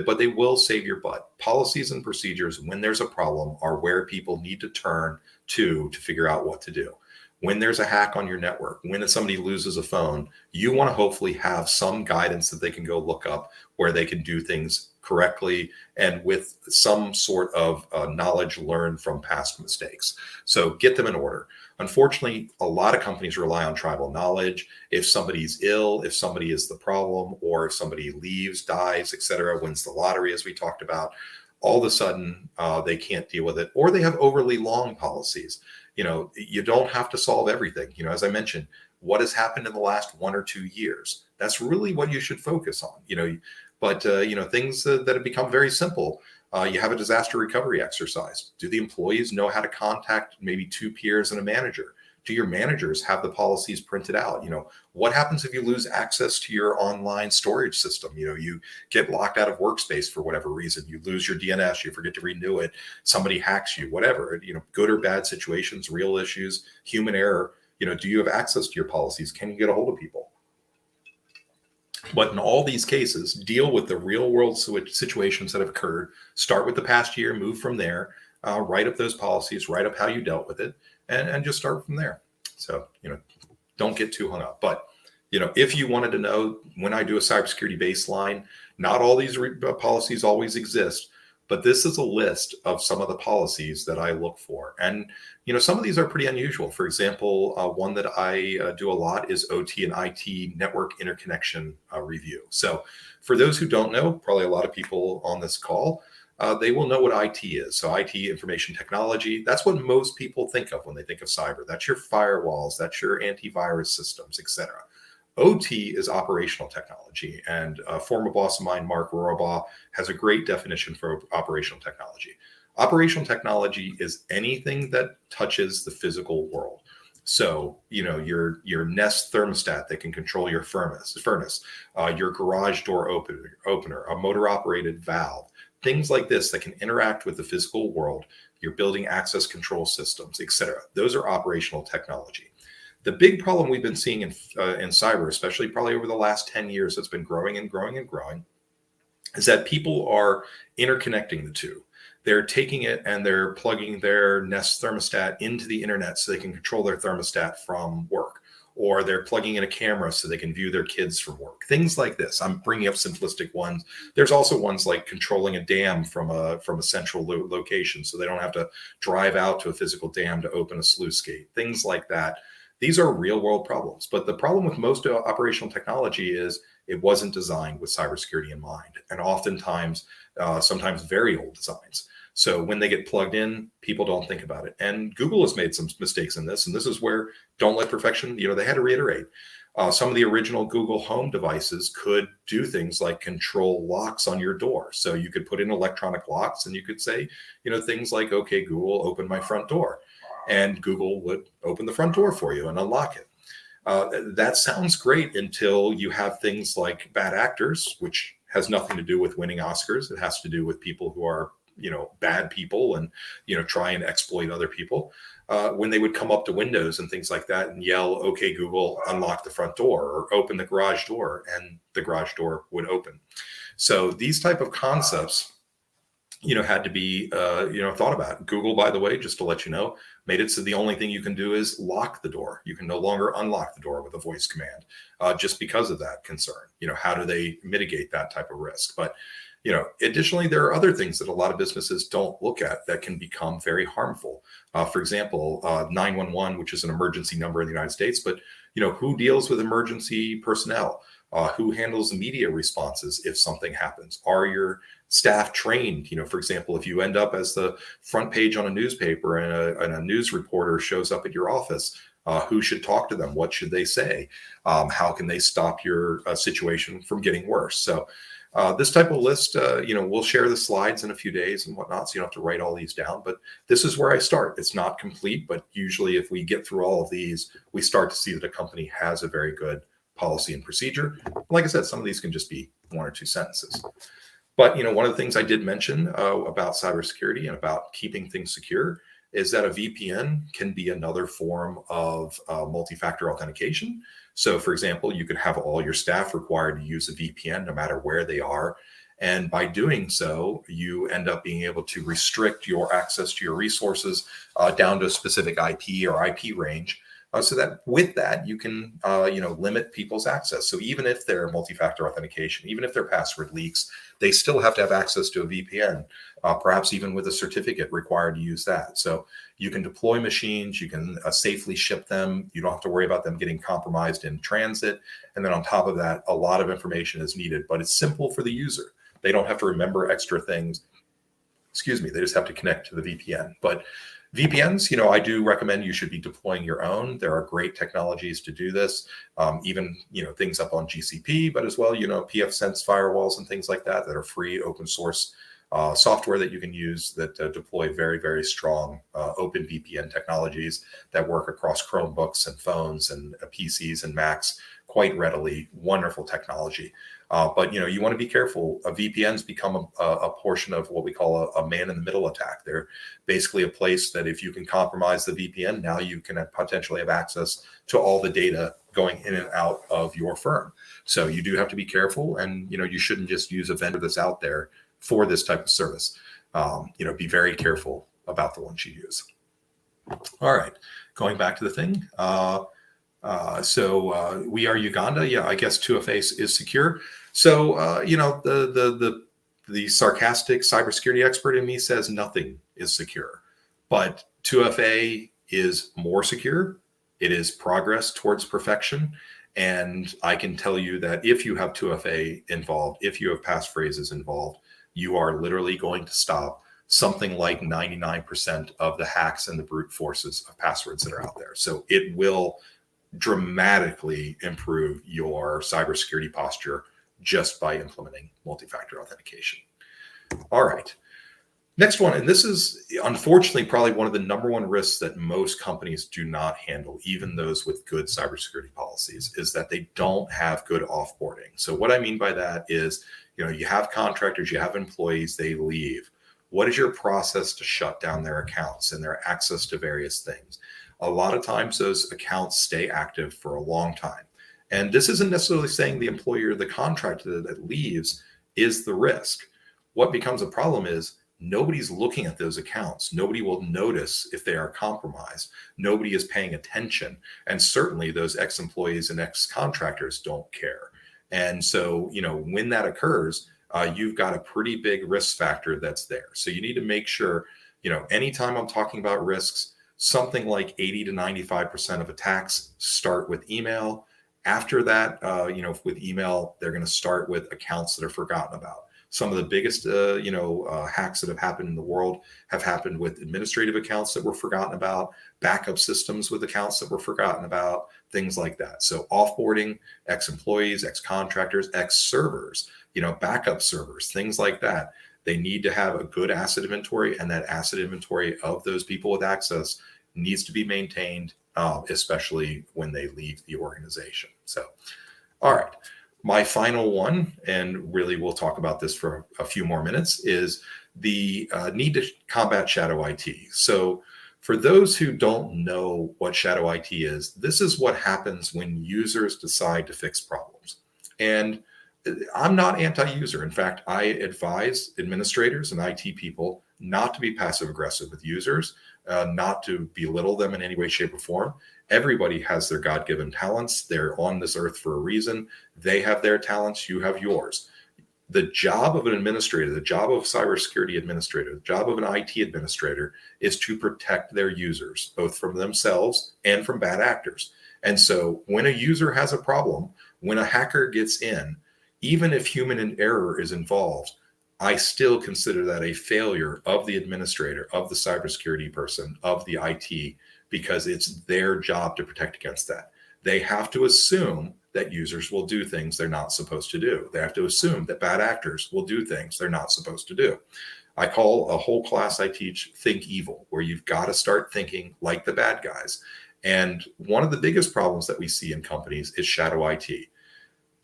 but they will save your butt. Policies and procedures, when there's a problem, are where people need to turn to figure out what to do. When there's a hack on your network, when somebody loses a phone, you want to hopefully have some guidance that they can go look up where they can do things correctly and with some sort of knowledge learned from past mistakes. So get them in order. Unfortunately, a lot of companies rely on tribal knowledge. If somebody's ill, if somebody is the problem, or if somebody leaves, dies, etc., wins the lottery, as we talked about, all of a sudden they can't deal with it, or they have overly long policies. You don't have to solve everything. As I mentioned, what has happened in the last 1 or 2 years, that's really what you should focus on. But things that have become very simple. You have a disaster recovery exercise. Do the employees know how to contact maybe 2 peers and a manager? Do your managers have the policies printed out? What happens if you lose access to your online storage system? You get locked out of workspace for whatever reason. You lose your DNS, you forget to renew it, somebody hacks you, whatever. Good or bad situations, real issues, human error. Do you have access to your policies? Can you get a hold of people? But in all these cases, deal with the real world situations that have occurred. Start with the past year, move from there, write up those policies, write up how you dealt with it, and just start from there. So, don't get too hung up. But, if you wanted to know, when I do a cybersecurity baseline, not all these policies always exist, but this is a list of some of the policies that I look for. And, some of these are pretty unusual. For example, one that I do a lot is OT and IT network interconnection review. So for those who don't know, probably a lot of people on this call, they will know what IT is. So IT, information technology, that's what most people think of when they think of cyber. That's your firewalls, that's your antivirus systems, etc. OT is operational technology, and a former boss of mine, Mark Rohrbaugh, has a great definition for operational technology. Operational technology is anything that touches the physical world. So, your Nest thermostat that can control your furnace, your garage door opener, a motor-operated valve, things like this that can interact with the physical world, your building access control systems, etc. Those are operational technology. The big problem we've been seeing in cyber, especially probably over the last 10 years, that's been growing and growing and growing, is that people are interconnecting the two. They're taking it and they're plugging their Nest thermostat into the internet so they can control their thermostat from work, or they're plugging in a camera so they can view their kids from work. Things like this. I'm bringing up simplistic ones. There's also ones like controlling a dam from a central location so they don't have to drive out to a physical dam to open a sluice gate. Things like that. These are real world problems. But the problem with most operational technology is it wasn't designed with cybersecurity in mind. And oftentimes, sometimes very old designs. So when they get plugged in, people don't think about it. And Google has made some mistakes in this. And this is where don't let perfection, they had to reiterate. Some of the original Google Home devices could do things like control locks on your door. So you could put in electronic locks and you could say, things like, okay, Google, open my front door. And Google would open the front door for you and unlock it. That sounds great until you have things like bad actors, which has nothing to do with winning Oscars. It has to do with people who are, bad people and, try and exploit other people. When they would come up to windows and things like that and yell, okay, Google, unlock the front door or open the garage door, and the garage door would open. So these type of concepts, had to be, thought about. Google, by the way, just to let you know, made it so the only thing you can do is lock the door. You can no longer unlock the door with a voice command, just because of that concern. How do they mitigate that type of risk? But, additionally, there are other things that a lot of businesses don't look at that can become very harmful. For example, 911, which is an emergency number in the United States, but, who deals with emergency personnel? Who handles the media responses if something happens? Are your staff trained? For example, if you end up as the front page on a newspaper and a news reporter shows up at your office, who should talk to them? What should they say? How can they stop your situation from getting worse? So this type of list, we'll share the slides in a few days and whatnot, so you don't have to write all these down. But this is where I start. It's not complete, but usually if we get through all of these, we start to see that a company has a very good policy and procedure. Like I said, some of these can just be one or two sentences. But one of the things I did mention about cybersecurity and about keeping things secure is that a VPN can be another form of multi-factor authentication. So, for example, you could have all your staff required to use a VPN no matter where they are. And by doing so, you end up being able to restrict your access to your resources down to a specific IP or IP range. So that with that, you can, limit people's access. So even if they're multi-factor authentication, even if their password leaks, they still have to have access to a VPN, perhaps even with a certificate required to use that. So you can deploy machines, you can safely ship them. You don't have to worry about them getting compromised in transit. And then on top of that, a lot of information is needed, but it's simple for the user. They don't have to remember extra things. They just have to connect to the VPN. But VPNs, I do recommend you should be deploying your own. There are great technologies to do this, even, things up on GCP, but as well, pfSense firewalls and things like that are free open source software that you can use that deploy very, very strong open VPN technologies that work across Chromebooks and phones and PCs and Macs quite readily. Wonderful technology. But you want to be careful. VPNs become a portion of what we call a man-in-the-middle attack. They're basically a place that if you can compromise the VPN, now you can potentially have access to all the data going in and out of your firm. So you do have to be careful, and you shouldn't just use a vendor that's out there for this type of service. Be very careful about the ones you use. All right, going back to the thing. So we are Uganda. Yeah, I guess 2FA is secure. So the sarcastic cybersecurity expert in me says nothing is secure, but 2FA is more secure. It is progress towards perfection. And I can tell you that if you have 2FA involved, if you have passphrases involved, you are literally going to stop something like 99% of the hacks and the brute forces of passwords that are out there. So it will dramatically improve your cybersecurity posture just by implementing multi-factor authentication. All right. Next one, and this is unfortunately probably one of the #1 risks that most companies do not handle, even those with good cybersecurity policies, is that they don't have good offboarding. So what I mean by that is, you have contractors, you have employees, they leave. What is your process to shut down their accounts and their access to various things? A lot of times those accounts stay active for a long time. And this isn't necessarily saying the employer, the contractor that leaves is the risk. What becomes a problem is nobody's looking at those accounts. Nobody will notice if they are compromised. Nobody is paying attention. And certainly those ex-employees and ex-contractors don't care. And so, when that occurs, you've got a pretty big risk factor that's there. So you need to make sure, anytime I'm talking about risks, something like 80 to 95% of attacks start with email. After that, with email, they're going to start with accounts that are forgotten about. Some of the biggest, hacks that have happened in the world have happened with administrative accounts that were forgotten about, backup systems with accounts that were forgotten about, things like that. So offboarding, ex-employees, ex-contractors, ex-servers, backup servers, things like that. They need to have a good asset inventory, and that asset inventory of those people with access needs to be maintained, especially when they leave the organization. So, all right. My final one, and really we'll talk about this for a few more minutes, is the need to combat shadow IT. So for those who don't know what shadow IT is, this is what happens when users decide to fix problems. And I'm not anti-user. In fact, I advise administrators and IT people not to be passive aggressive with users, not to belittle them in any way, shape, or form. Everybody has their God-given talents. They're on this earth for a reason. They have their talents. You have yours. The job of an administrator, the job of a cybersecurity administrator, the job of an IT administrator is to protect their users, both from themselves and from bad actors. And so when a user has a problem, when a hacker gets in, even if human error is involved, I still consider that a failure of the administrator, of the cybersecurity person, of the IT, because it's their job to protect against that. They have to assume that users will do things they're not supposed to do. They have to assume that bad actors will do things they're not supposed to do. I call a whole class I teach Think Evil, where you've got to start thinking like the bad guys. And one of the biggest problems that we see in companies is shadow IT.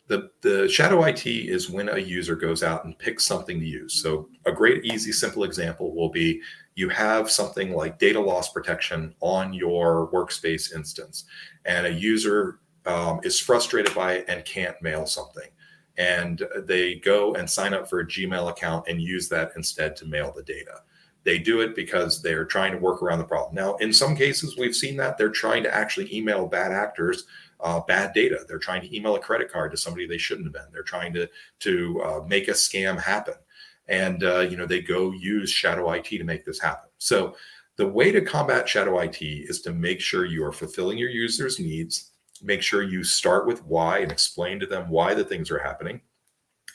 The shadow IT is when a user goes out and picks something to use. So a great, easy, simple example will be you have something like data loss protection on your workspace instance, and a user is frustrated by it and can't mail something. And they go and sign up for a Gmail account and use that instead to mail the data. They do it because they're trying to work around the problem. Now, in some cases, we've seen that they're trying to actually email bad actors bad data. They're trying to email a credit card to somebody they shouldn't have been. They're trying to make a scam happen. And, they go use shadow IT to make this happen. So the way to combat shadow IT is to make sure you are fulfilling your users' needs. Make sure you start with why and explain to them why the things are happening.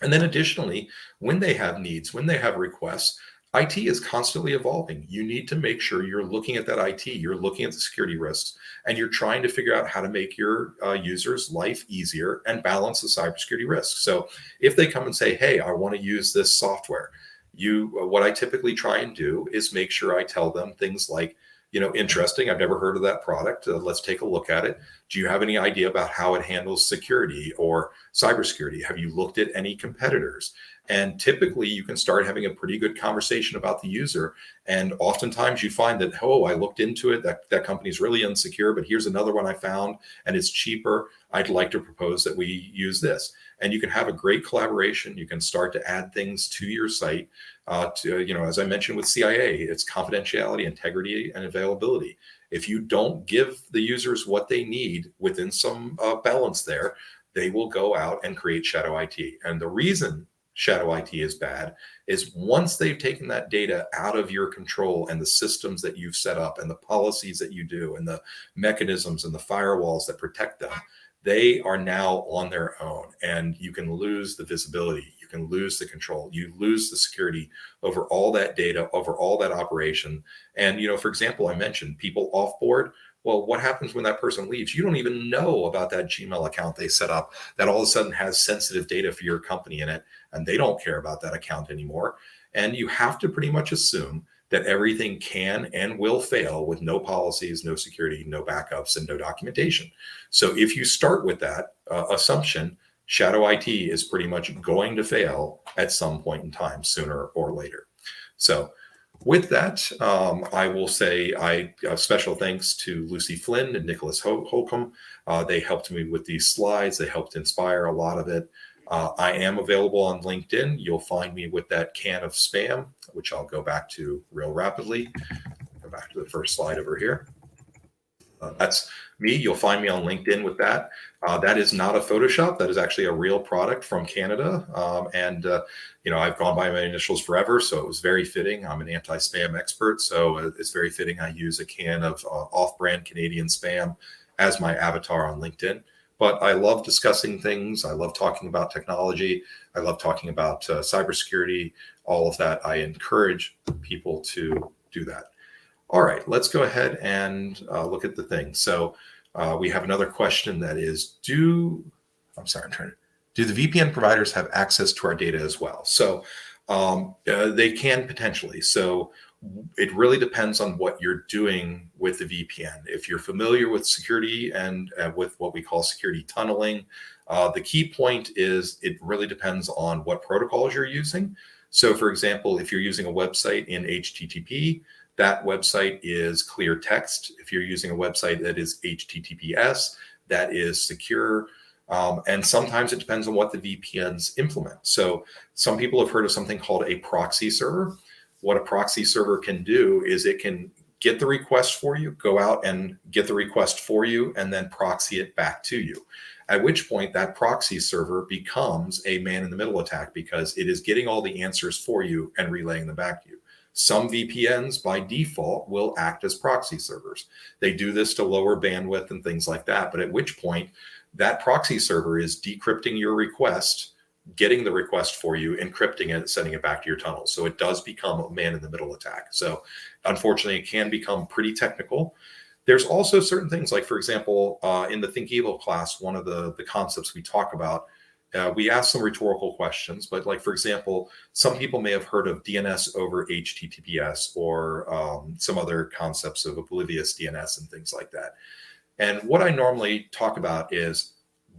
And then additionally, when they have needs, when they have requests, IT is constantly evolving. You need to make sure you're looking at that IT, you're looking at the security risks, and you're trying to figure out how to make your users' life easier and balance the cybersecurity risks. So if they come and say, hey, I want to use this software, what I typically try and do is make sure I tell them things like, interesting. I've never heard of that product. Let's take a look at it. Do you have any idea about how it handles security or cybersecurity? Have you looked at any competitors? And typically you can start having a pretty good conversation about the user. And oftentimes you find that, oh, I looked into it, that company's really insecure, but here's another one I found and it's cheaper. I'd like to propose that we use this. And you can have a great collaboration. You can start to add things to your site. As I mentioned with CIA, it's confidentiality, integrity, and availability. If you don't give the users what they need within some balance there, they will go out and create shadow IT. And the reason shadow IT is bad is once they've taken that data out of your control and the systems that you've set up and the policies that you do and the mechanisms and the firewalls that protect them, they are now on their own, and you can lose the visibility, you can lose the control, you lose the security over all that data, over all that operation. And, for example, I mentioned people off board. Well, what happens when that person leaves? You don't even know about that Gmail account they set up that all of a sudden has sensitive data for your company in it, and they don't care about that account anymore. And you have to pretty much assume that everything can and will fail with no policies, no security, no backups, and no documentation. So if you start with that assumption, shadow IT is pretty much going to fail at some point in time, sooner or later. So with that, I will say special thanks to Lucy Flynn and Nicholas Holcomb. They helped me with these slides. They helped inspire a lot of it. I am available on LinkedIn. You'll find me with that can of spam, which I'll go back to real rapidly. Go back to the first slide over here. That's me. You'll find me on LinkedIn with that. That is not a Photoshop. That is actually a real product from Canada. I've gone by my initials forever, so it was very fitting. I'm an anti-spam expert, so it's very fitting I use a can of off-brand Canadian spam as my avatar on LinkedIn. But I love discussing things. I love talking about technology. I love talking about cybersecurity, all of that. I encourage people to do that. All right, let's go ahead and look at the thing. So we have another question that is, do the VPN providers have access to our data as well? So they can potentially. So it really depends on what you're doing with the VPN. If you're familiar with security and with what we call security tunneling, the key point is it really depends on what protocols you're using. So for example, if you're using a website in HTTP, that website is clear text. If you're using a website that is HTTPS, that is secure. And sometimes it depends on what the VPNs implement. So some people have heard of something called a proxy server. What a proxy server can do is it can get the request for you, go out and get the request for you, and then proxy it back to you. At which point that proxy server becomes a man-in-the-middle attack because it is getting all the answers for you and relaying them back to you. Some VPNs by default will act as proxy servers. They do this to lower bandwidth and things like that, but at which point that proxy server is decrypting your request, getting the request for you, encrypting it, sending it back to your tunnel. So it does become a man-in-the-middle attack. So unfortunately, it can become pretty technical. There's also certain things like, for example, in the Think Evil class, one of the concepts we talk about, we ask some rhetorical questions, but like, for example, some people may have heard of DNS over HTTPS or some other concepts of oblivious DNS and things like that. And what I normally talk about is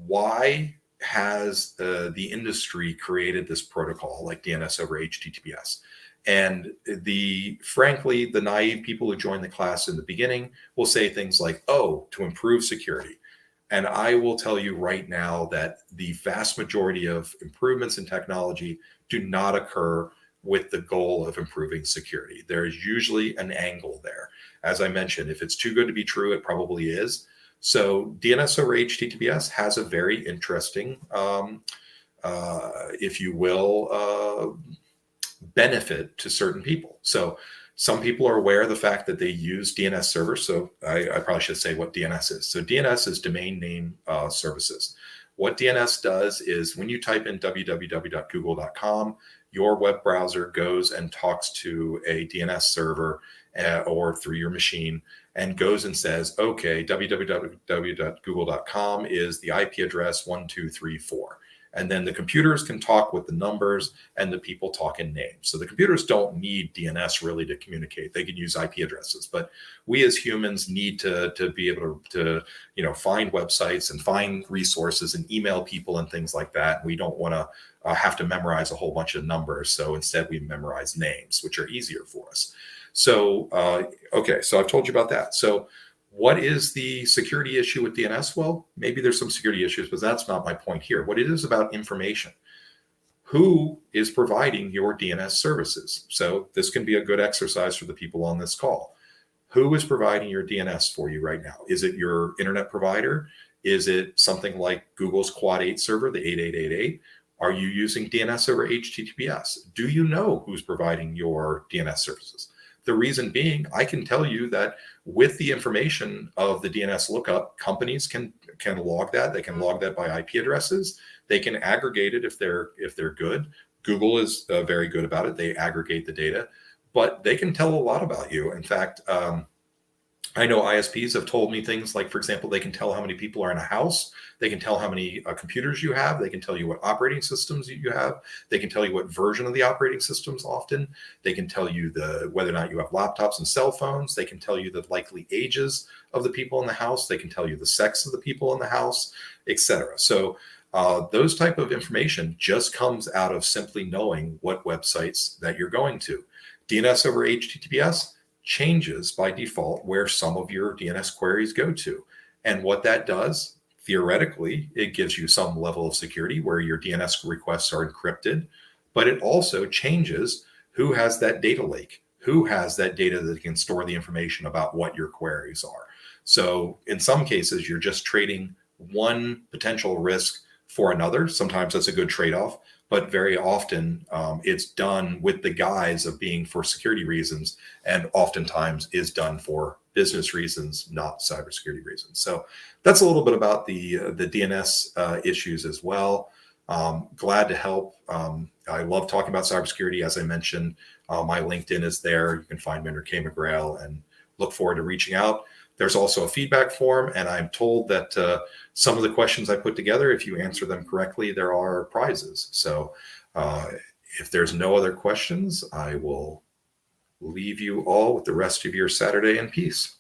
why has the industry created this protocol like DNS over HTTPS? And frankly, the naive people who join the class in the beginning will say things like, oh, to improve security. And I will tell you right now that the vast majority of improvements in technology do not occur with the goal of improving security. There is usually an angle there. As I mentioned, if it's too good to be true, it probably is. So DNS over HTTPS has a very interesting, if you will, benefit to certain people. So some people are aware of the fact that they use DNS servers. So I probably should say what DNS is. So DNS is domain name services. What DNS does is when you type in www.google.com, your web browser goes and talks to a DNS server or through your machine and goes and says, okay, www.google.com is the IP address 1234. And then the computers can talk with the numbers and the people talk in names. So the computers don't need DNS really to communicate. They can use IP addresses, but we as humans need to be able to find websites and find resources and email people and things like that. We don't want to have to memorize a whole bunch of numbers. So instead we memorize names, which are easier for us. So, okay, so I've told you about that. So what is the security issue with DNS? Well, maybe there's some security issues, but that's not my point here. What it is about information. Who is providing your DNS services? So this can be a good exercise for the people on this call. Who is providing your DNS for you right now? Is it your internet provider? Is it something like Google's Quad 8 server, the 8888? Are you using DNS over HTTPS? Do you know who's providing your DNS services? The reason being, I can tell you that with the information of the DNS lookup, companies can log that. They can log that by IP addresses. They can aggregate it if they're good. Google is very good about it. They aggregate the data, but they can tell a lot about you. In fact, I know ISPs have told me things like, for example, they can tell how many people are in a house. They can tell how many computers you have. They can tell you what operating systems you have. They can tell you what version of the operating systems often. They can tell you whether or not you have laptops and cell phones. They can tell you the likely ages of the people in the house. They can tell you the sex of the people in the house, etc. So those type of information just comes out of simply knowing what websites that you're going to. DNS over HTTPS changes by default where some of your DNS queries go to. And what that does, theoretically, it gives you some level of security where your DNS requests are encrypted, but it also changes who has that data lake, who has that data that can store the information about what your queries are. So in some cases, you're just trading one potential risk for another. Sometimes that's a good trade-off, but very often it's done with the guise of being for security reasons, and oftentimes is done for business reasons, not cybersecurity reasons. So that's a little bit about the DNS issues as well. Glad to help. I love talking about cybersecurity. As I mentioned, my LinkedIn is there. You can find me under K McGrail, and look forward to reaching out. There's also a feedback form, and I'm told that some of the questions I put together, if you answer them correctly, there are prizes. So if there's no other questions, I will leave you all with the rest of your Saturday in peace.